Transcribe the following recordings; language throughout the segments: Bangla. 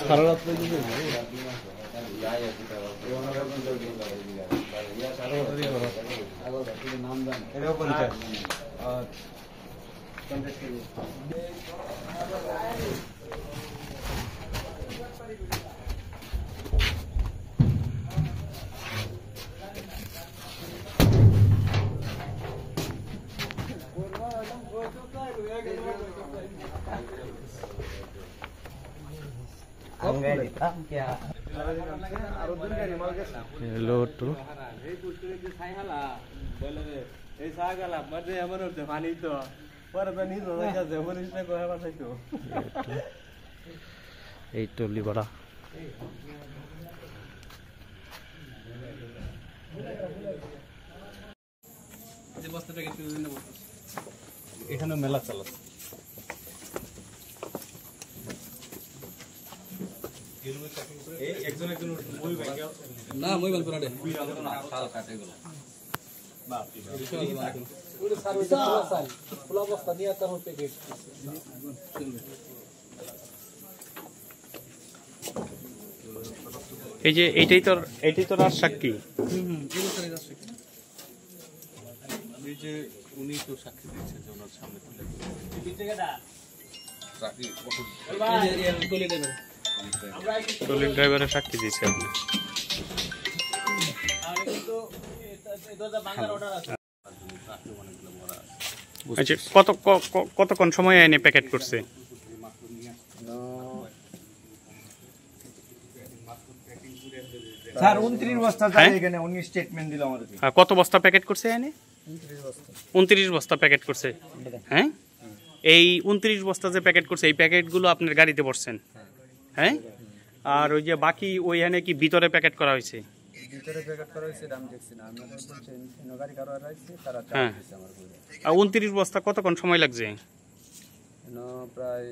সারা রাত নাম জানি हेलो टू बड़ा এখানে মেলা চালাচ্ছে না মই বল করে শাল কাটে গুলো বাপ ওটা সার্ভিস আছে ফুলা বস্তা নিয়ে তার প্যাকেট এই যে এইটাই তো রাজসাক্ষী এই তো রাজসাক্ষী এই যে উনি তো সাক্ষী দিয়েছে যে ওনার সামনে তুলে এই জায়গাটা সাক্ষী ট্রলি ড্রাইভারের সাক্ষী দিয়েছে আপনি আচ্ছা কতক্ষণ সময় এনে প্যাকেট করছে স্যার 29 বস্তা যায় এখানে উনি স্টেটমেন্ট দিল আমাদেরকে কত বস্তা প্যাকেট করছে এনে 29 বস্তা প্যাকেট করছে হ্যাঁ এই 29 বস্তা যে প্যাকেট করছে এই প্যাকেটগুলো আপনার গাড়িতে পড়ছেন হ্যাঁ আর ওই যে বাকি ওইখানে কি ভিতরে প্যাকেট করা হয়েছে ভিতরে প্যাকেট করা হয়েছে দাম দেখছি না আমরা বলছেন গাড়ি কারো আছে তারা হ্যাঁ আমার করে আর 29 বস্তা কতক্ষণ সময় লাগছে প্রায়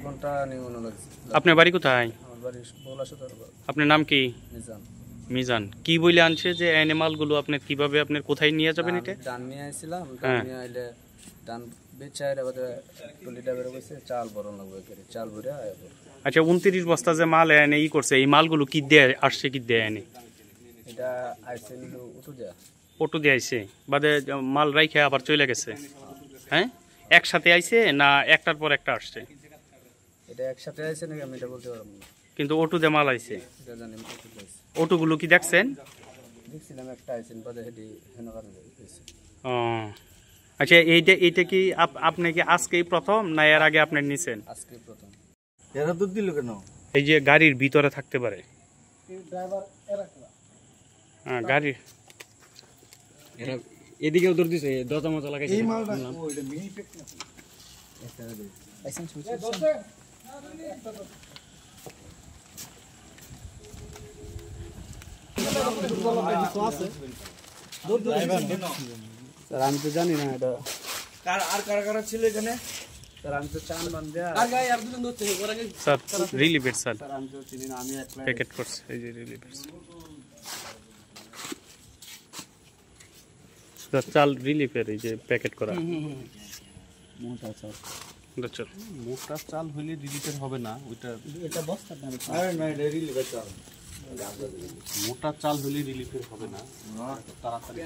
ঘন্টা নিউন লাগছে আপনার বাড়ি কোথায় আমার বাড়ি বলাসদর আপনার নাম কি নিজাম মিজান কি বলে আনছে যে অ্যানিমাল গুলো আপনি কিভাবে আপনি কোথায় নিয়ে যাবেন এটা ডান নিয়ে আইছিলাম ডান নিয়ে আইলে ডান বেচাইরে বাদে টলি ড্রাইভার কইছে চাল বড় লাগবে করে চাল ভরে আইব আচ্ছা 29 বস্তা যে মাল এনে ই করছে এই মালগুলো কি দিয়ে আসছে কি দিয়ে এনে এটা আইছে নিলো অটো দিয়ে আইছে বাদে মাল রাইখে আবার চলে গেছে হ্যাঁ একসাথে আইছে না একটার পর একটা আসছে এটা একসাথে আইছে নাকি আমি এটা বলতে পারবো না কিন্তু অটো দিয়ে মাল আইছে এটা জানি আমি অটো আইছে অটোগুলো কি দেখছেন দেখছিলাম একটা আইছেন বাদে হেডি হেন কারণে হইছে ও আচ্ছা এইটা কি আপনি কি আজকেই প্রথম না এর আগে আপনি নিছেন আজকে প্রথম এরা দুধ দিল কেন এই যে গাড়ির ভিতরে থাকতে পারে এই ড্রাইভার এরা হ্যাঁ গাড়ি এরা এদিকে উত্তর দিছে দরজা মজা লাগাইছে এই মালটা ও এটা মিনি প্যাক না এটা দে লাইসেন্স হইছে স্যার আমি তো জানি না এটা কার ছিল এখানে স্যার আমি তো চান বান্ধে আর গায় আর দুজন ধরতে হবে ওরা স্যার রিলিভেট স্যার স্যার আমি তো চিনি না আমি একলা প্যাকেট করছে এই যে রিলিভেট স্যার চাল রিলিফের এই যে প্যাকেট করা মোটা চাল চল মোটা চাল হইলে রিলিফের হবে না ওইটা এটা বস্তা না আরে না এটা রিলিফের চাল মোটা চাল হইলে রিলিফের হবে না তাড়াতাড়ি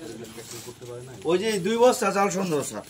করতে পারে না ওই যে 2 বস্তা চাল সুন্দর স্যার